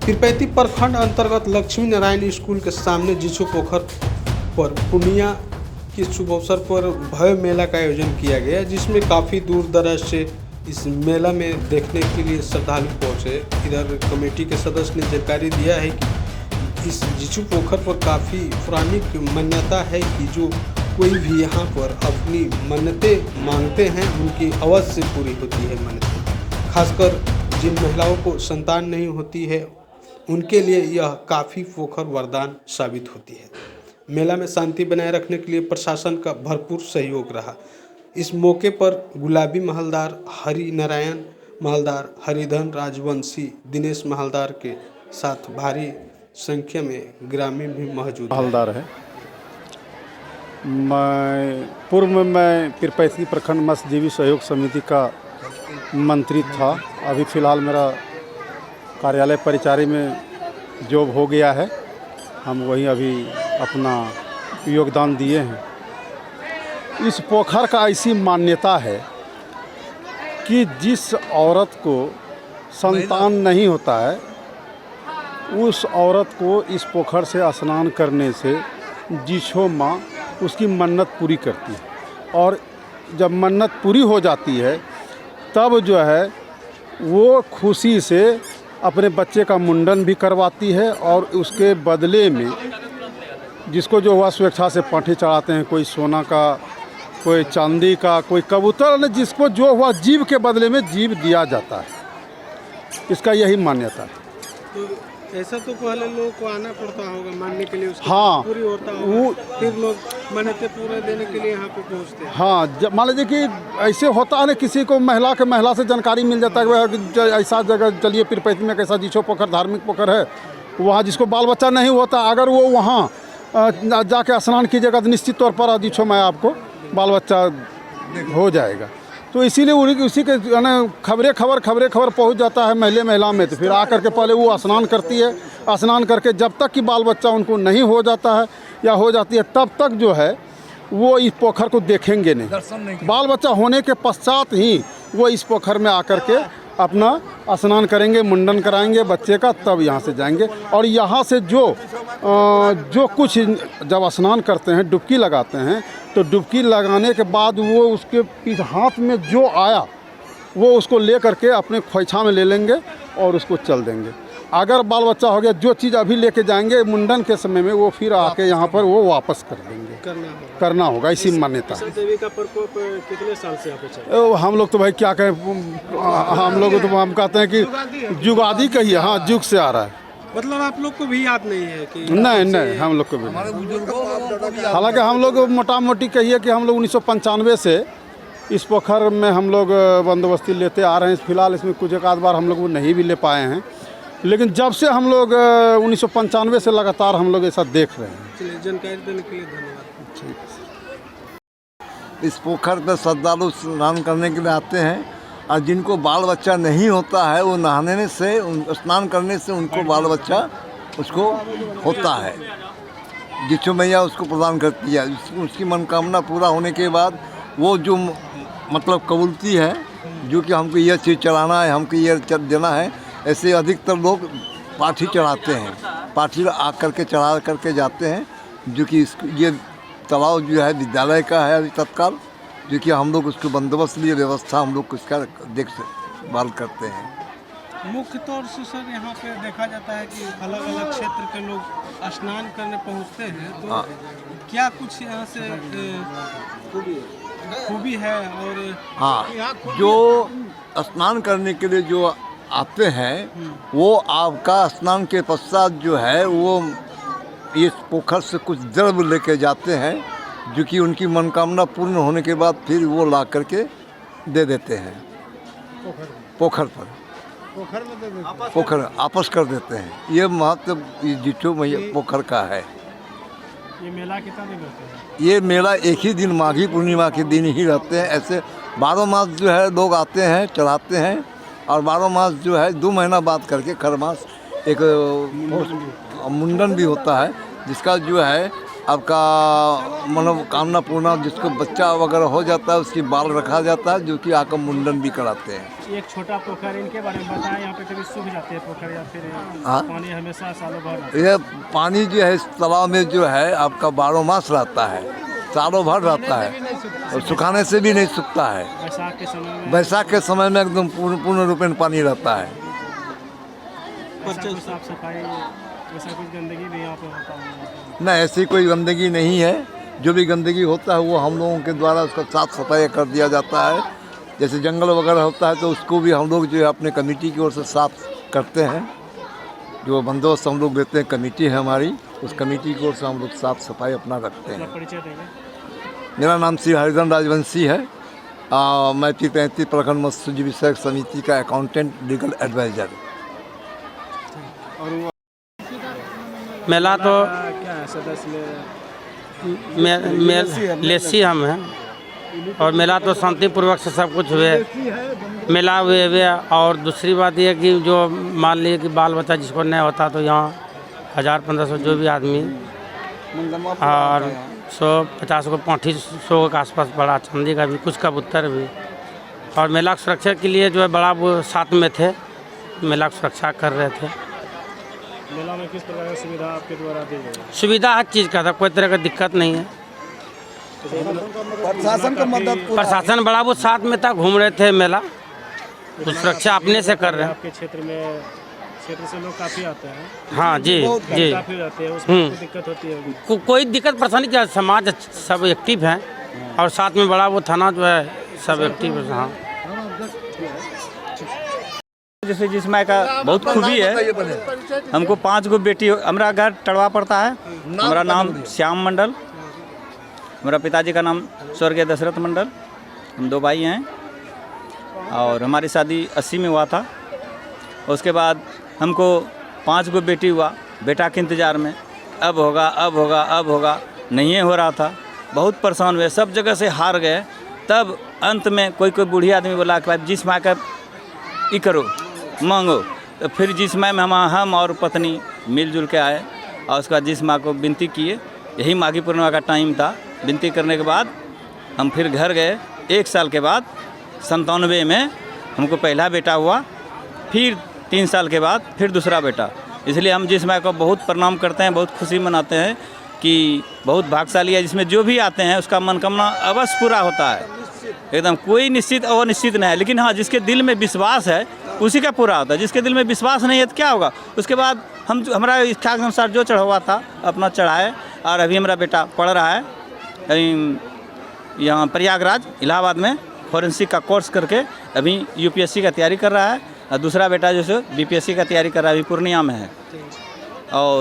पीरपैंती प्रखंड अंतर्गत लक्ष्मी नारायण स्कूल के सामने जीछू पोखर पर पूर्णिया के शुभ अवसर पर भव्य मेला का आयोजन किया गया, जिसमें काफ़ी दूर दराज से इस मेला में देखने के लिए श्रद्धालु पहुँचे। इधर कमेटी के सदस्य ने जानकारी दिया है कि इस जीछू पोखर पर काफ़ी पुरानी मान्यता है कि जो कोई भी यहाँ पर अपनी मन्नतें मांगते हैं उनकी अवश्य से पूरी होती है मन्नतें। खासकर जिन महिलाओं को संतान नहीं होती है उनके लिए यह काफ़ी पोखर वरदान साबित होती है। मेला में शांति बनाए रखने के लिए प्रशासन का भरपूर सहयोग रहा। इस मौके पर गुलाबी महलदार, हरि नारायण महलदार, हरिधन राजवंशी, दिनेश महलदार के साथ भारी संख्या में ग्रामीण भी मौजूद महलदार है। पूर्व में मैं पीरपैंती प्रखंड मत्स्यजीवी सहयोग समिति का मंत्री था। अभी फ़िलहाल मेरा कार्यालय परिचारी में जॉब हो गया है। हम वही अभी अपना योगदान दिए हैं। इस पोखर का ऐसी मान्यता है कि जिस औरत को संतान नहीं होता है उस औरत को इस पोखर से स्नान करने से जीछो माँ उसकी मन्नत पूरी करती है, और जब मन्नत पूरी हो जाती है तब जो है वो खुशी से अपने बच्चे का मुंडन भी करवाती है, और उसके बदले में जिसको जो हुआ स्वेच्छा से पाठी चढ़ाते हैं, कोई सोना का, कोई चांदी का, कोई कबूतर, जिसको जो हुआ जीव के बदले में जीव दिया जाता है। इसका यही मान्यता है। तो ऐसा तो पहले लोगों को आना पड़ता होगा मानने के लिए, उसकी हाँ, पूरी होता होगा, फिर लोग मन्नतें पूरा देने के लिए यहाँ पे पहुँचते हैं। हाँ, जब मान लीजिए कि ऐसे होता है ना, किसी को महिला से जानकारी मिल जाता है कि ऐसा जगह चलिए पीरपैंती में कैसा जीछो पोखर धार्मिक पोखर है, वहाँ जिसको बाल बच्चा नहीं होता, अगर वो वहाँ जाके स्नान कीजिएगा तो निश्चित तौर पर जीछो मैं आपको बाल बच्चा हो जाएगा। तो इसीलिए उसी के खबरें खबर पहुंच जाता है महिला में। तो फिर आकर के पहले वो स्नान करती है, स्नान करके जब तक कि बाल बच्चा उनको नहीं हो जाता है या हो जाती है तब तक जो है वो इस पोखर को देखेंगे नहीं। बाल बच्चा होने के पश्चात ही वो इस पोखर में आकर के अपना स्नान करेंगे, मुंडन कराएंगे बच्चे का, तब यहाँ से जाएंगे। और यहाँ से जो कुछ जब स्नान करते हैं, डुबकी लगाते हैं, तो डुबकी लगाने के बाद वो उसके हाथ में जो आया वो उसको ले करके अपने खोइछा में ले लेंगे और उसको चल देंगे। अगर बाल बच्चा हो गया, जो चीज़ अभी लेके जाएंगे मुंडन के समय में वो फिर आके यहाँ पर वो वापस कर देंगे, करना होगा। इसी मान्यता है। देवी का प्रकोप कितने साल से यहाँ पे चल रहा है? हम लोग तो भाई क्या कहें, हम लोग तो हम कहते हैं कि जुगादी कहिए, हाँ, जुग से आ रहा है। मतलब आप लोग को भी याद नहीं है कि? नहीं, हम लोग को भी। हालांकि हम लोग मोटा मोटी कहिए कि हम लोग 1995 से इस पोखर में हम लोग बंदोबस्ती लेते आ रहे हैं। फिलहाल इसमें कुछ एक आध बार हम लोग वो नहीं भी ले पाए हैं, लेकिन जब से हम लोग 1995 से लगातार हम लोग ऐसा देख रहे हैं। चलिए, जानकारी देने के लिए धन्यवाद। इस पोखर पर श्रद्धालु स्नान करने के लिए आते हैं, और जिनको बाल बच्चा नहीं होता है वो नहाने से, स्नान करने से उनको बाल बच्चा उसको होता है। जीछो मैया उसको प्रदान करती है। उसकी मनोकामना पूरा होने के बाद वो जो मतलब कबूलती है, जो कि हमको यह चीज़ चढ़ाना है, हमको यह देना है, ऐसे अधिकतर लोग पाठी चढ़ाते हैं। पाठी आकर के चढ़ा करके जाते हैं, जो कि ये तालाब जो है विद्यालय का है अभी तत्काल, जो कि हम लोग उसको बंदोबस्त लिए व्यवस्था हम लोग उसका देखभाल करते हैं। मुख्य तौर से सर यहाँ पे देखा जाता है कि अलग अलग क्षेत्र के लोग स्नान करने पहुँचते हैं, तो क्या कुछ यहाँ से खूबी है? और हाँ, जो स्नान करने के लिए जो आते हैं वो आपका स्नान के पश्चात जो है वो इस पोखर से कुछ द्रव्य लेके जाते हैं, जो कि उनकी मनोकामना पूर्ण होने के बाद फिर वो ला करके दे देते हैं पोखर पर। पोखर आपस कर देते हैं। ये महत्व जीछो मैया पोखर का है। ये मेला कितना दिन रहता है? ये मेला एक ही दिन, माघी पूर्णिमा के दिन ही रहते हैं। ऐसे 12 मास जो है लोग आते हैं, चढ़ाते हैं, और 12 मास जो है 2 महीना बाद करके खर मास एक मुंडन भी होता है, जिसका जो है आपका मनोकामना पूर्ण, जिसको बच्चा वगैरह हो जाता है उसकी बाल रखा जाता है, जो कि आकर मुंडन भी कराते हैं। एक छोटा पोखर, इनके बारे में बताएं। यहाँ पे कभी सूख जाते हैं पोखर या फिर हाँ? पानी हमेशा सालों भर रहता है? यह पानी जो है इस तालाब में जो है आपका 12 मास रहता है, सालों भर रहता है और सुखाने से भी नहीं सूखता है। बैसाख के समय में, बैसाख के समय में एकदम पूर्ण रूपेण पानी रहता है। ऐसा कुछ साफ सफाई, ऐसा कुछ गंदगी भी यहाँ पे होता है? न, ऐसी कोई गंदगी नहीं है। जो भी गंदगी होता है वो हम लोगों के द्वारा उसका साफ सफाई कर दिया जाता है। जैसे जंगल वगैरह होता है तो उसको भी हम लोग जो है अपने कमेटी की ओर से साफ करते हैं। जो बंदोबस्त हम लोग देते हैं, कमेटी है हमारी, उस कमेटी की ओर से हम लोग साफ सफाई अपना रखते अपना हैं। परिचय देंगे। मेरा नाम श्री हरिधन राजवंशी है। मैं P33 प्रखंड मत्स्य विषयक समिति का अकाउंटेंट, लीगल एडवाइजर। मेला तो क्या है सदस्य लेसी हम हैं और मेला तो शांतिपूर्वक से सब कुछ हुए, मेला हुए। और दूसरी बात यह कि जो मान लीजिए कि बाल बच्चा जिसको नहीं होता तो यहाँ 1000-1500 जो भी आदमी और 100-50 को पाठी 100 के आसपास बड़ा, चांदी का भी, कुछ कबूतर भी। और मेला की सुरक्षा के लिए जो है बड़ा वो साथ में थे, मेला की सुरक्षा कर रहे थे। मेला में किस प्रकार की सुविधा आपके द्वारा दी गई है? सुविधा हर चीज़ का था, कोई तरह का दिक्कत नहीं है। प्रशासन का मदद, प्रशासन बड़ा वो साथ में था, घूम रहे थे, मेला तो सुरक्षा अपने से कर रहे हैं। आपके क्षेत्र में, क्षेत्र से लोग काफ़ी आते हैं? हाँ जी जी, काफ़ी आते हैं, उसमें कोई दिक्कत होती है? कोई दिक्कत परेशानी क्या, समाज सब एक्टिव हैं और साथ में बड़ा वो थाना जो है सब एक्टिव है। हाँ, जैसे जिसमें का बहुत खूबी है। हमको 5 गो बेटी, हमारा घर टड़वा पड़ता है। हमारा नाम श्याम मंडल, मेरा पिताजी का नाम स्वर्गीय दशरथ मंडल। हम 2 भाई हैं और हमारी शादी 80 में हुआ था। उसके बाद हमको 5 गो बेटी हुआ, बेटा के इंतज़ार में, अब होगा अब होगा अब होगा, नहीं हो रहा था। बहुत परेशान हुए, सब जगह से हार गए। तब अंत में कोई बूढ़ी आदमी बोला कि भाई जिस माँ का ये करो, मांगो। तो फिर जिस माँ में हम और पत्नी मिलजुल के आए और उसके बाद जिस माँ को विनती किए, यही माघी पूर्णिमा का टाइम था। विनती करने के बाद हम फिर घर गए। 1 साल के बाद 97 में हमको पहला बेटा हुआ, फिर 3 साल के बाद फिर दूसरा बेटा। इसलिए हम जिस माँ को बहुत प्रणाम करते हैं, बहुत खुशी मनाते हैं कि बहुत भाग्यशाली है, जिसमें जो भी आते हैं उसका मनोकामना अवश्य पूरा होता है। एकदम कोई निश्चित और अनिश्चित नहीं है, लेकिन हाँ जिसके दिल में विश्वास है उसी का पूरा होता है। जिसके दिल में विश्वास नहीं है तो क्या होगा? उसके बाद हमारा इच्छा के अनुसार जो चढ़ा था अपना चढ़ाए। और अभी हमारा बेटा पढ़ रहा है यहाँ प्रयागराज इलाहाबाद में, फॉरेंसिक का कोर्स करके अभी UPSC का तैयारी कर रहा है। और दूसरा बेटा जो है BPSC का तैयारी कर रहा है, अभी पूर्णिया में है। और